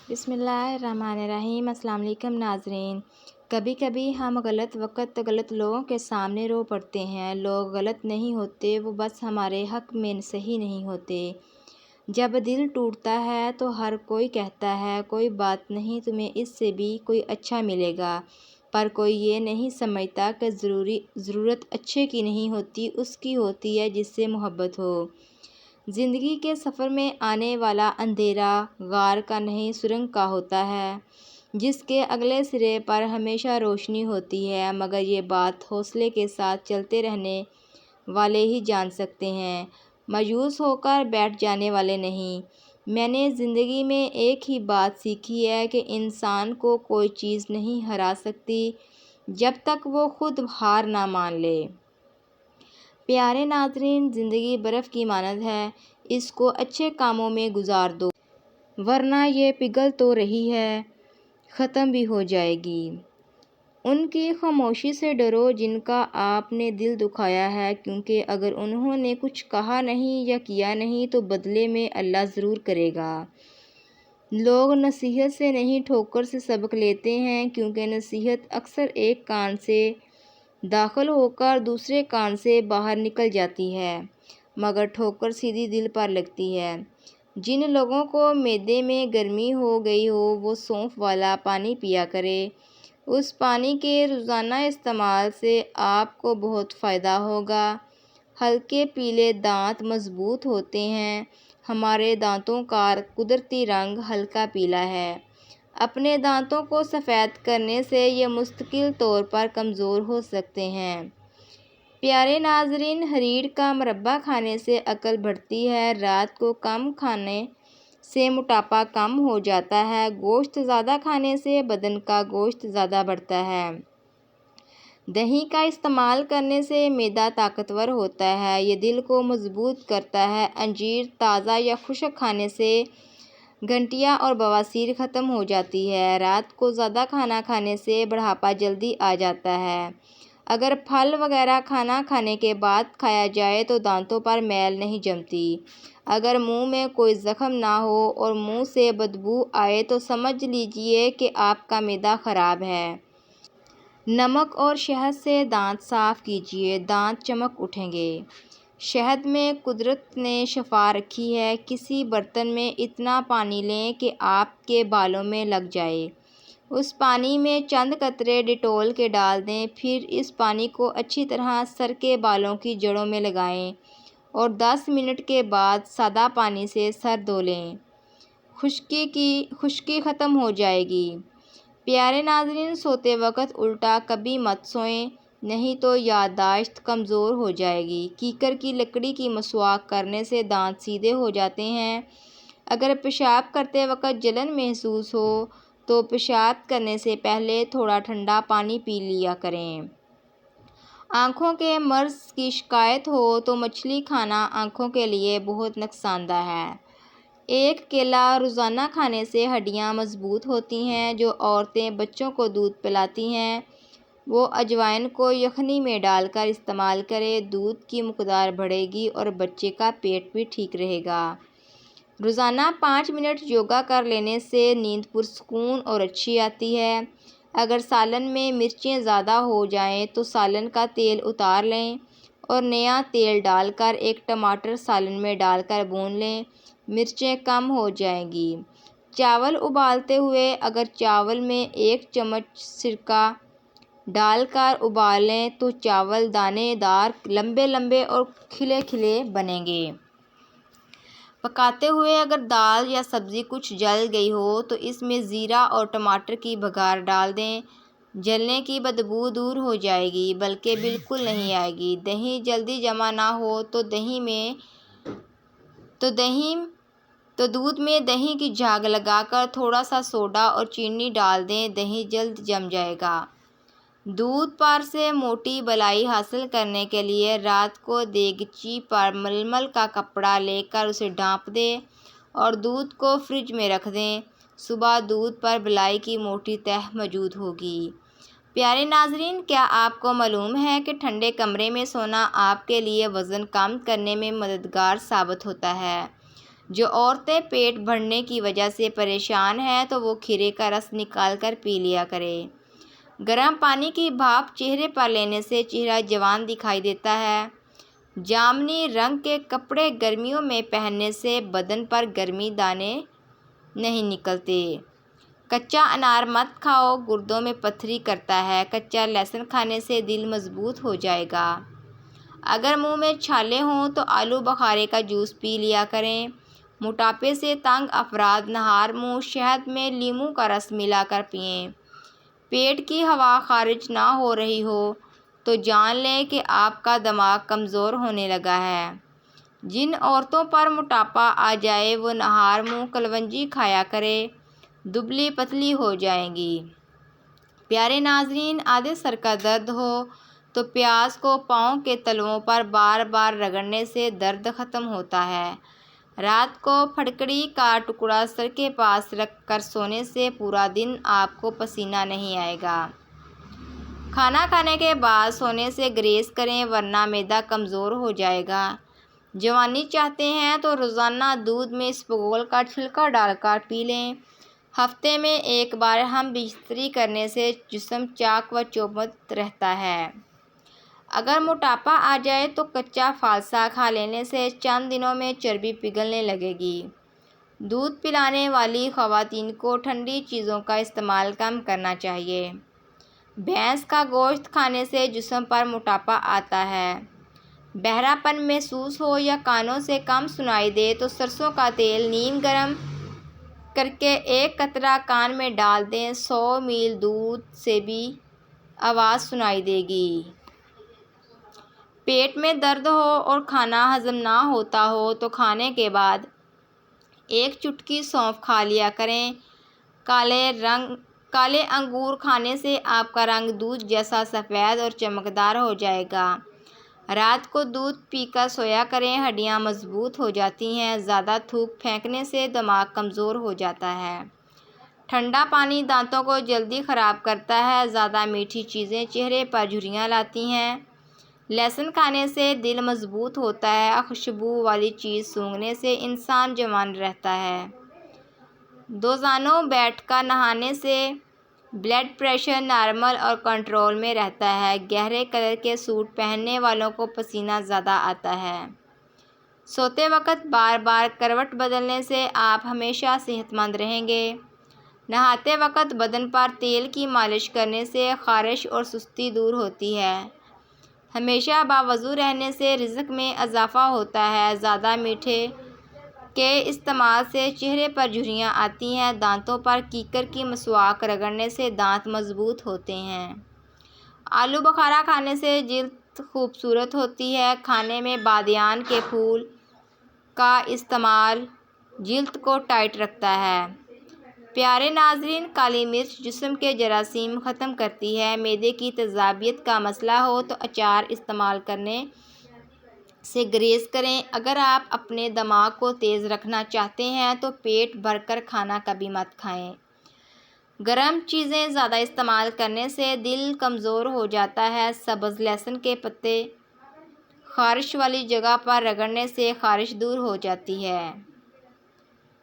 بسم اللہ الرحمن الرحیم۔ السلام علیکم ناظرین۔ کبھی کبھی ہم غلط وقت غلط لوگوں کے سامنے رو پڑتے ہیں۔ لوگ غلط نہیں ہوتے، وہ بس ہمارے حق میں صحیح نہیں ہوتے۔ جب دل ٹوٹتا ہے تو ہر کوئی کہتا ہے کوئی بات نہیں، تمہیں اس سے بھی کوئی اچھا ملے گا، پر کوئی یہ نہیں سمجھتا کہ ضرورت اچھے کی نہیں ہوتی، اس کی ہوتی ہے جس سے محبت ہو۔ زندگی کے سفر میں آنے والا اندھیرا غار کا نہیں سرنگ کا ہوتا ہے، جس کے اگلے سرے پر ہمیشہ روشنی ہوتی ہے، مگر یہ بات حوصلے کے ساتھ چلتے رہنے والے ہی جان سکتے ہیں، مایوس ہو کر بیٹھ جانے والے نہیں۔ میں نے زندگی میں ایک ہی بات سیکھی ہے کہ انسان کو کوئی چیز نہیں ہرا سکتی جب تک وہ خود ہار نہ مان لے۔ پیارے ناظرین، زندگی برف کی مانند ہے، اس کو اچھے کاموں میں گزار دو، ورنہ یہ پگھل تو رہی ہے، ختم بھی ہو جائے گی۔ ان کی خاموشی سے ڈرو جن کا آپ نے دل دکھایا ہے، کیونکہ اگر انہوں نے کچھ کہا نہیں یا کیا نہیں تو بدلے میں اللہ ضرور کرے گا۔ لوگ نصیحت سے نہیں ٹھوکر سے سبق لیتے ہیں، کیونکہ نصیحت اکثر ایک کان سے داخل ہو کر دوسرے کان سے باہر نکل جاتی ہے، مگر ٹھوکر سیدھی دل پر لگتی ہے۔ جن لوگوں کو معدے میں گرمی ہو گئی ہو وہ سونف والا پانی پیا کرے، اس پانی کے روزانہ استعمال سے آپ کو بہت فائدہ ہوگا۔ ہلکے پیلے دانت مضبوط ہوتے ہیں۔ ہمارے دانتوں کا قدرتی رنگ ہلکا پیلا ہے۔ اپنے دانتوں کو سفید کرنے سے یہ مستقل طور پر کمزور ہو سکتے ہیں۔ پیارے ناظرین، ہریڑھ کا مربع کھانے سے عقل بڑھتی ہے، رات کو کم کھانے سے موٹاپا کم ہو جاتا ہے، گوشت زیادہ کھانے سے بدن کا گوشت زیادہ بڑھتا ہے، دہی کا استعمال کرنے سے معدہ طاقتور ہوتا ہے، یہ دل کو مضبوط کرتا ہے، انجیر تازہ یا خشک کھانے سے گٹھیا اور بواسیر ختم ہو جاتی ہے، رات کو زیادہ کھانا کھانے سے بڑھاپا جلدی آ جاتا ہے، اگر پھل وغیرہ کھانا کھانے کے بعد کھایا جائے تو دانتوں پر میل نہیں جمتی، اگر منہ میں کوئی زخم نہ ہو اور منہ سے بدبو آئے تو سمجھ لیجیے کہ آپ کا معدہ خراب ہے۔ نمک اور شہد سے دانت صاف کیجیے، دانت چمک اٹھیں گے۔ شہد میں قدرت نے شفا رکھی ہے، کسی برتن میں اتنا پانی لیں کہ آپ کے بالوں میں لگ جائے، اس پانی میں چند قطرے ڈیٹول کے ڈال دیں، پھر اس پانی کو اچھی طرح سر کے بالوں کی جڑوں میں لگائیں اور 10 منٹ کے بعد سادہ پانی سے سر دھو لیں، خشکی ختم ہو جائے گی۔ پیارے ناظرین، سوتے وقت الٹا کبھی مت سوئیں، نہیں تو یادداشت کمزور ہو جائے گی۔ کیکر کی لکڑی کی مسواک کرنے سے دانت سیدھے ہو جاتے ہیں۔ اگر پیشاب کرتے وقت جلن محسوس ہو تو پیشاب کرنے سے پہلے تھوڑا ٹھنڈا پانی پی لیا کریں۔ آنکھوں کے مرض کی شکایت ہو تو مچھلی کھانا آنکھوں کے لیے بہت نقصان دہ ہے۔ ایک کیلا روزانہ کھانے سے ہڈیاں مضبوط ہوتی ہیں۔ جو عورتیں بچوں کو دودھ پلاتی ہیں وہ اجوائن کو یخنی میں ڈال کر استعمال کریں، دودھ کی مقدار بڑھے گی اور بچے کا پیٹ بھی ٹھیک رہے گا۔ روزانہ 5 منٹ یوگا کر لینے سے نیند پرسکون اور اچھی آتی ہے۔ اگر سالن میں مرچیں زیادہ ہو جائیں تو سالن کا تیل اتار لیں اور نیا تیل ڈال کر ایک ٹماٹر سالن میں ڈال کر بھون لیں، مرچیں کم ہو جائیں گی۔ چاول ابالتے ہوئے اگر چاول میں 1 چمچ سرکہ ڈال کر ابالیں تو چاول دانے دار، لمبے لمبے اور کھلے کھلے بنیں گے۔ پکاتے ہوئے اگر دال یا سبزی کچھ جل گئی ہو تو اس میں زیرہ اور ٹماٹر کی بھگار ڈال دیں، جلنے کی بدبو دور ہو جائے گی بلکہ بالکل نہیں آئے گی۔ دہی جلدی جمع نہ ہو تو دودھ میں دہی کی جھاگ لگا کر تھوڑا سا سوڈا اور چینی ڈال دیں، دہی جلد جم جائے گا۔ دودھ پار سے موٹی بالائی حاصل کرنے کے لیے رات کو دیگچی پر ململ کا کپڑا لے کر اسے ڈھانپ دیں اور دودھ کو فریج میں رکھ دیں، صبح دودھ پر بالائی کی موٹی تہ موجود ہوگی۔ پیارے ناظرین، کیا آپ کو معلوم ہے کہ ٹھنڈے کمرے میں سونا آپ کے لیے وزن کم کرنے میں مددگار ثابت ہوتا ہے؟ جو عورتیں پیٹ بھرنے کی وجہ سے پریشان ہیں تو وہ کھیرے کا رس نکال کر پی لیا کرے۔ گرم پانی کی بھاپ چہرے پر لینے سے چہرہ جوان دکھائی دیتا ہے۔ جامنی رنگ کے کپڑے گرمیوں میں پہننے سے بدن پر گرمی دانے نہیں نکلتے۔ کچا انار مت کھاؤ، گردوں میں پتھری کرتا ہے۔ کچا لہسن کھانے سے دل مضبوط ہو جائے گا۔ اگر منہ میں چھالے ہوں تو آلو بخارے کا جوس پی لیا کریں۔ موٹاپے سے تنگ افراد نہار منہ شہد میں لیموں کا رس ملا کر پئیں۔ پیٹ کی ہوا خارج نہ ہو رہی ہو تو جان لیں کہ آپ کا دماغ کمزور ہونے لگا ہے۔ جن عورتوں پر موٹاپا آ جائے وہ نہار منہ کلونجی کھایا کریں، دبلی پتلی ہو جائیں گی۔ پیارے ناظرین، آدھے سر کا درد ہو تو پیاز کو پاؤں کے تلوؤں پر بار بار رگڑنے سے درد ختم ہوتا ہے۔ رات کو پھٹکڑی کا ٹکڑا سر کے پاس رکھ کر سونے سے پورا دن آپ کو پسینہ نہیں آئے گا۔ کھانا کھانے کے بعد سونے سے گریز کریں ورنہ معدہ کمزور ہو جائے گا۔ جوانی چاہتے ہیں تو روزانہ دودھ میں اسپغول کا چھلکا ڈال کر پی لیں۔ ہفتے میں ایک بار ہم بستری کرنے سے جسم چاق و چوبند رہتا ہے۔ اگر موٹاپا آ جائے تو کچا فالسا کھا لینے سے چند دنوں میں چربی پگھلنے لگے گی۔ دودھ پلانے والی خواتین کو ٹھنڈی چیزوں کا استعمال کم کرنا چاہیے۔ بھینس کا گوشت کھانے سے جسم پر موٹاپا آتا ہے۔ بہرا پن محسوس ہو یا کانوں سے کم سنائی دے تو سرسوں کا تیل نیم گرم کر کے ایک قطرہ کان میں ڈال دیں۔ 100 میل دور سے بھی آواز سنائی دے گی۔ پیٹ میں درد ہو اور کھانا ہضم نہ ہوتا ہو تو کھانے کے بعد ایک چٹکی سونف کھا لیا کریں۔ کالے انگور کھانے سے آپ کا رنگ دودھ جیسا سفید اور چمکدار ہو جائے گا۔ رات کو دودھ پی کر سویا کریں، ہڈیاں مضبوط ہو جاتی ہیں۔ زیادہ تھوک پھینکنے سے دماغ کمزور ہو جاتا ہے۔ ٹھنڈا پانی دانتوں کو جلدی خراب کرتا ہے۔ زیادہ میٹھی چیزیں چہرے پر جھریاں لاتی ہیں۔ لہسن کھانے سے دل مضبوط ہوتا ہے۔ خوشبو والی چیز سونگھنے سے انسان جوان رہتا ہے۔ دوزانوں بیٹھ کر نہانے سے بلڈ پریشر نارمل اور کنٹرول میں رہتا ہے۔ گہرے کلر کے سوٹ پہننے والوں کو پسینہ زیادہ آتا ہے۔ سوتے وقت بار بار کروٹ بدلنے سے آپ ہمیشہ صحت مند رہیں گے۔ نہاتے وقت بدن پر تیل کی مالش کرنے سے خارش اور سستی دور ہوتی ہے۔ ہمیشہ باوضو رہنے سے رزق میں اضافہ ہوتا ہے۔ زیادہ میٹھے کے استعمال سے چہرے پر جھریاں آتی ہیں۔ دانتوں پر کیکر کی مسواک رگڑنے سے دانت مضبوط ہوتے ہیں۔ آلو بخارا کھانے سے جلد خوبصورت ہوتی ہے۔ کھانے میں بادیان کے پھول کا استعمال جلد کو ٹائٹ رکھتا ہے۔ پیارے ناظرین، کالی مرچ جسم کے جراثیم ختم کرتی ہے۔ معدے کی تیزابیت کا مسئلہ ہو تو اچار استعمال کرنے سے گریز کریں۔ اگر آپ اپنے دماغ کو تیز رکھنا چاہتے ہیں تو پیٹ بھر کر کھانا کبھی مت کھائیں۔ گرم چیزیں زیادہ استعمال کرنے سے دل کمزور ہو جاتا ہے۔ سبز لہسن کے پتے خارش والی جگہ پر رگڑنے سے خارش دور ہو جاتی ہے۔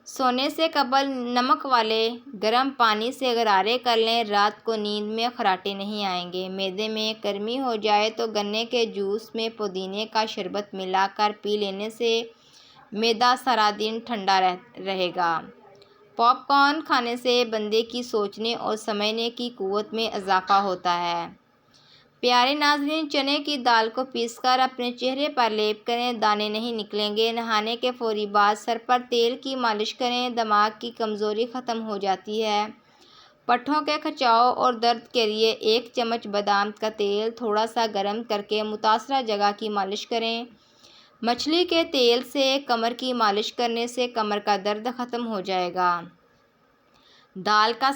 سونے سے قبل نمک والے گرم پانی سے غرارے کر لیں۔ رات کو نیند میں خراٹے نہیں آئیں گے۔ معدے میں گرمی ہو جائے تو گنے کے جوس میں پودینے کا شربت ملا کر پی لینے سے معدہ سارا دن ٹھنڈا رہے گا۔ پاپ کارن کھانے سے بندے کی سوچنے اور سمجھنے کی قوت میں اضافہ ہوتا ہے۔ پیارے ناظرین، چنے کی دال کو پیس کر اپنے چہرے پر لیپ کریں، دانے نہیں نکلیں گے۔ نہانے کے فوری بعد سر پر تیل کی مالش کریں، دماغ کی کمزوری ختم ہو جاتی ہے۔ پٹھوں کے کھچاؤ اور درد کے لیے 1 چمچ بادام کا تیل تھوڑا سا گرم کر کے متاثرہ جگہ کی مالش کریں۔ مچھلی کے تیل سے کمر کی مالش کرنے سے کمر کا درد ختم ہو جائے گا۔ دال کا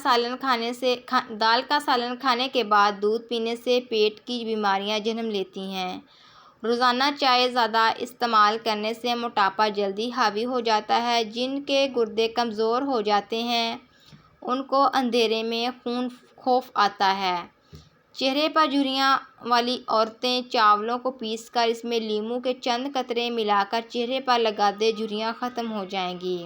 سالن کھانے کے بعد دودھ پینے سے پیٹ کی بیماریاں جنم لیتی ہیں۔ روزانہ چائے زیادہ استعمال کرنے سے موٹاپا جلدی حاوی ہو جاتا ہے۔ جن کے گردے کمزور ہو جاتے ہیں ان کو اندھیرے میں خوف آتا ہے۔ چہرے پر جھریاں والی عورتیں چاولوں کو پیس کر اس میں لیموں کے چند قطرے ملا کر چہرے پر لگا دیں، جھریاں ختم ہو جائیں گی۔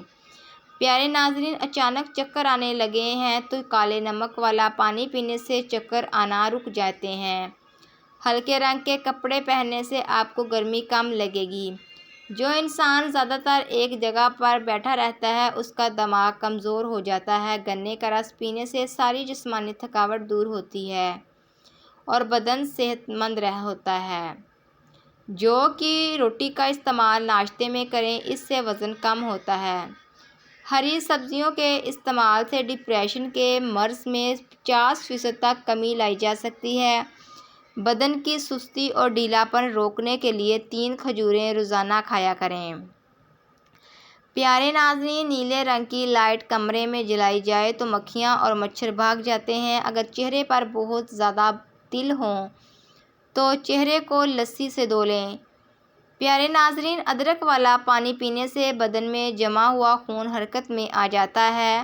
پیارے ناظرین، اچانک چکر آنے لگے ہیں تو کالے نمک والا پانی پینے سے چکر آنا رک جاتے ہیں۔ ہلکے رنگ کے کپڑے پہننے سے آپ کو گرمی کم لگے گی۔ جو انسان زیادہ تر ایک جگہ پر بیٹھا رہتا ہے اس کا دماغ کمزور ہو جاتا ہے۔ گنے کا رس پینے سے ساری جسمانی تھکاوٹ دور ہوتی ہے اور بدن صحت مند ہوتا ہے۔ جو کی روٹی کا استعمال ناشتے میں کریں، اس سے وزن کم ہوتا ہے۔ ہری سبزیوں کے استعمال سے ڈپریشن کے مرض میں 50% تک کمی لائی جا سکتی ہے۔ بدن کی سستی اور ڈھیلا پن روکنے کے لیے 3 کھجوریں روزانہ کھایا کریں۔ پیارے ناظرین، نیلے رنگ کی لائٹ کمرے میں جلائی جائے تو مکھیاں اور مچھر بھاگ جاتے ہیں۔ اگر چہرے پر بہت زیادہ تل ہوں تو چہرے کو لسی سے دھو لیں۔ پیارے ناظرین، ادرک والا پانی پینے سے بدن میں جمع ہوا خون حرکت میں آ جاتا ہے۔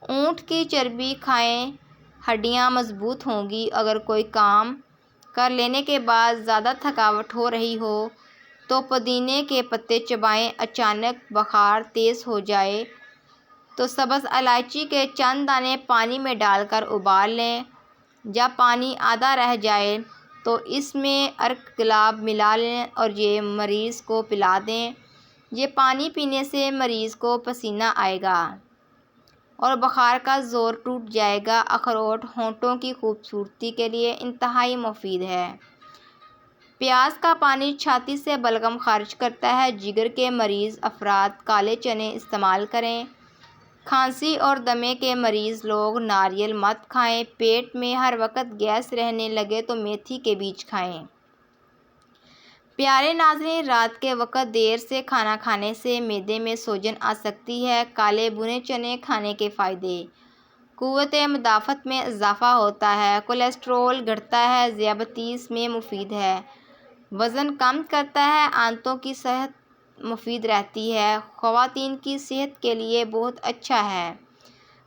اونٹ کی چربی کھائیں، ہڈیاں مضبوط ہوں گی۔ اگر کوئی کام کر لینے کے بعد زیادہ تھکاوٹ ہو رہی ہو تو پودینے کے پتے چبائیں۔ اچانک بخار تیز ہو جائے تو سبز الائچی کے چند دانے پانی میں ڈال کر ابال لیں۔ جب پانی آدھا رہ جائے تو اس میں ارک گلاب ملا لیں اور یہ مریض کو پلا دیں۔ یہ پانی پینے سے مریض کو پسینہ آئے گا اور بخار کا زور ٹوٹ جائے گا۔ اخروٹ ہونٹوں کی خوبصورتی کے لیے انتہائی مفید ہے۔ پیاز کا پانی چھاتی سے بلغم خارج کرتا ہے۔ جگر کے مریض افراد کالے چنے استعمال کریں۔ کھانسی اور دمے کے مریض لوگ ناریل مت کھائیں۔ پیٹ میں ہر وقت گیس رہنے لگے تو میتھی کے بیج کھائیں۔ پیارے ناظرین، رات کے وقت دیر سے کھانا کھانے سے معدے میں سوجن آ سکتی ہے۔ کالے بھنے چنے کھانے کے فائدے: قوت مدافعت میں اضافہ ہوتا ہے، کولیسٹرول گھٹاتا ہے، ذیابیطس میں مفید ہے، وزن کم کرتا ہے، آنتوں کی صحت مفید رہتی ہے، خواتین کی صحت کے لیے بہت اچھا ہے،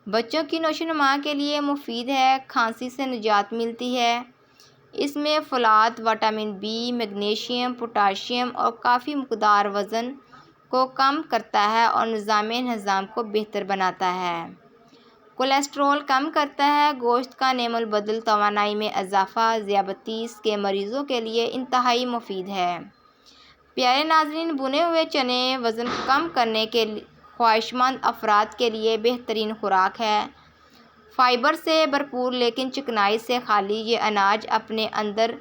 بچوں کی نشوونما کے لیے مفید ہے، کھانسی سے نجات ملتی ہے۔ اس میں فولاد، وٹامن بی، میگنیشیم، پوٹاشیم اور کافی مقدار وزن کو کم کرتا ہے اور نظام ہضم کو بہتر بناتا ہے۔ کولیسٹرول کم کرتا ہے، گوشت کا نیم البدل، توانائی میں اضافہ، ذیابیطس کے مریضوں کے لیے انتہائی مفید ہے۔ پیارے ناظرین، بھنے ہوئے چنے وزن کم کرنے کے خواہشمند افراد کے لیے بہترین خوراک ہے۔ فائبر سے بھرپور لیکن چکنائی سے خالی، یہ اناج اپنے اندر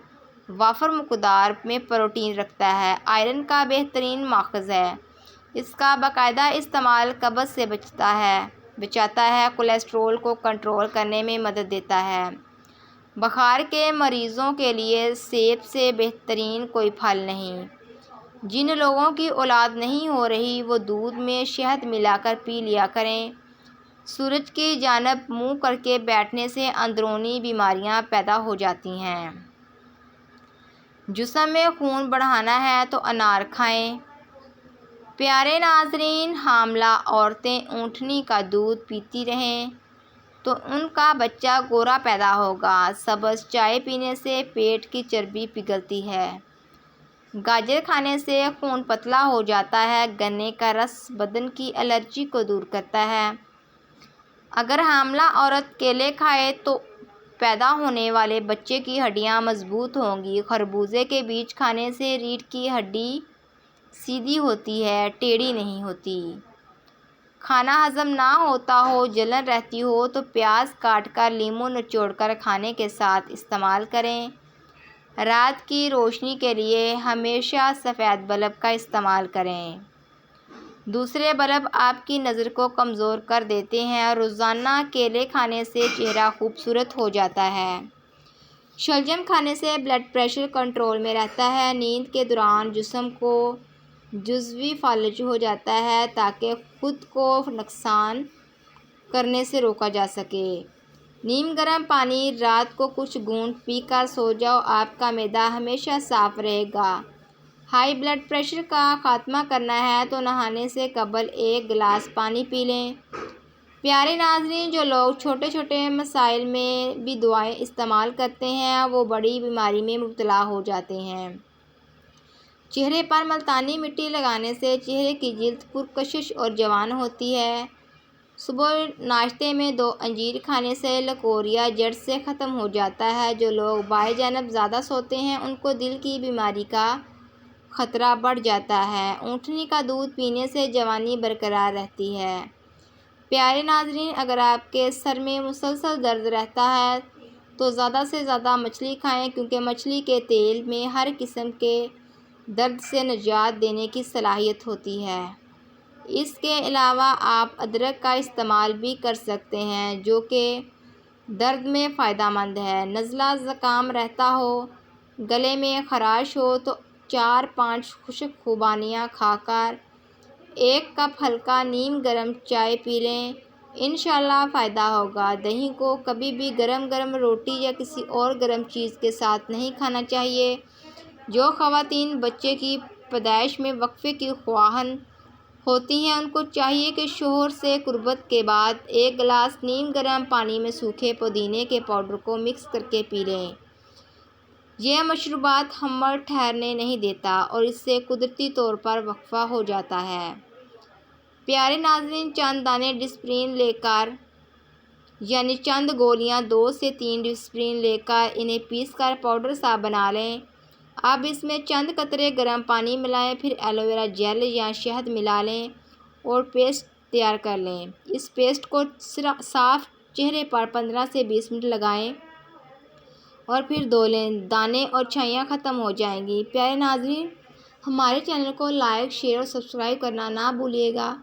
وافر مقدار میں پروٹین رکھتا ہے، آئرن کا بہترین ماخذ ہے۔ اس کا باقاعدہ استعمال قبض سے بچاتا ہے، کولیسٹرول کو کنٹرول کرنے میں مدد دیتا ہے۔ بخار کے مریضوں کے لیے سیب سے بہترین کوئی پھل نہیں۔ جن لوگوں کی اولاد نہیں ہو رہی وہ دودھ میں شہد ملا کر پی لیا کریں۔ سورج کی جانب منہ کر کے بیٹھنے سے اندرونی بیماریاں پیدا ہو جاتی ہیں۔ جسم میں خون بڑھانا ہے تو انار کھائیں۔ پیارے ناظرین، حاملہ عورتیں اونٹنی کا دودھ پیتی رہیں تو ان کا بچہ گورا پیدا ہوگا۔ سبز چائے پینے سے پیٹ کی چربی پگھلتی ہے۔ گاجر کھانے سے خون پتلا ہو جاتا ہے۔ گنے کا رس بدن کی الرجی کو دور کرتا ہے۔ اگر حاملہ عورت کیلے کھائے تو پیدا ہونے والے بچے کی ہڈیاں مضبوط ہوں گی۔ خربوزے کے بیج کھانے سے ریڑھ کی ہڈی سیدھی ہوتی ہے، ٹیڑھی نہیں ہوتی۔ کھانا ہضم نہ ہوتا ہو، جلن رہتی ہو تو پیاز کاٹ کر لیموں نچوڑ کر کھانے کے ساتھ استعمال کریں۔ رات کی روشنی کے لیے ہمیشہ سفید بلب کا استعمال کریں۔ دوسرے بلب آپ کی نظر کو کمزور کر دیتے ہیں۔ روزانہ کیلے کھانے سے چہرہ خوبصورت ہو جاتا ہے۔ شلجم کھانے سے بلڈ پریشر کنٹرول میں رہتا ہے۔ نیند کے دوران جسم کو جزوی فالج ہو جاتا ہے تاکہ خود کو نقصان کرنے سے روکا جا سکے۔ نیم گرم پانی رات کو کچھ گھونٹ پی کر سو جاؤ، آپ کا معدہ ہمیشہ صاف رہے گا۔ ہائی بلڈ پریشر کا خاتمہ کرنا ہے تو نہانے سے قبل 1 گلاس پانی پی لیں۔ پیارے ناظرین، جو لوگ چھوٹے چھوٹے مسائل میں بھی دعائیں استعمال کرتے ہیں وہ بڑی بیماری میں مبتلا ہو جاتے ہیں۔ چہرے پر ملتانی مٹی لگانے سے چہرے کی جلد پرکشش اور جوان ہوتی ہے۔ صبح ناشتے میں 2 انجیر کھانے سے لکوریا جڑ سے ختم ہو جاتا ہے۔ جو لوگ بائیں جانب زیادہ سوتے ہیں ان کو دل کی بیماری کا خطرہ بڑھ جاتا ہے۔ اونٹنی کا دودھ پینے سے جوانی برقرار رہتی ہے۔ پیارے ناظرین، اگر آپ کے سر میں مسلسل درد رہتا ہے تو زیادہ سے زیادہ مچھلی کھائیں، کیونکہ مچھلی کے تیل میں ہر قسم کے درد سے نجات دینے کی صلاحیت ہوتی ہے۔ اس کے علاوہ آپ ادرک کا استعمال بھی کر سکتے ہیں، جو کہ درد میں فائدہ مند ہے۔ نزلہ زکام رہتا ہو، گلے میں خراش ہو تو 4-5 خشک خوبانیاں کھا کر 1 کپ ہلکا نیم گرم چائے پی لیں، انشاءاللہ فائدہ ہوگا۔ دہی کو کبھی بھی گرم گرم روٹی یا کسی اور گرم چیز کے ساتھ نہیں کھانا چاہیے۔ جو خواتین بچے کی پیدائش میں وقفے کی خواہاں ہوتی ہیں ان کو چاہیے کہ شوہر سے قربت کے بعد 1 گلاس نیم گرم پانی میں سوکھے پودینے کے پاؤڈر کو مکس کرکے پی لیں۔ یہ مشروبات ہمہ ٹھہرنے نہیں دیتا اور اس سے قدرتی طور پر وقفہ ہو جاتا ہے۔ پیارے ناظرین، چند دانے ڈسپرین لے کر یعنی چند گولیاں 2 سے 3 ڈسپرین لے کر انہیں پیس کر پاؤڈر سا بنا لیں۔ اب اس میں چند قطرے گرم پانی ملائیں، پھر ایلوویرا جیل یا شہد ملا لیں اور پیسٹ تیار کر لیں۔ اس پیسٹ کو صاف چہرے پر 15 سے 20 منٹ لگائیں اور پھر دھو لیں، دانے اور چھائیاں ختم ہو جائیں گی۔ پیارے ناظرین، ہمارے چینل کو لائک، شیئر اور سبسکرائب کرنا نہ بھولیے گا۔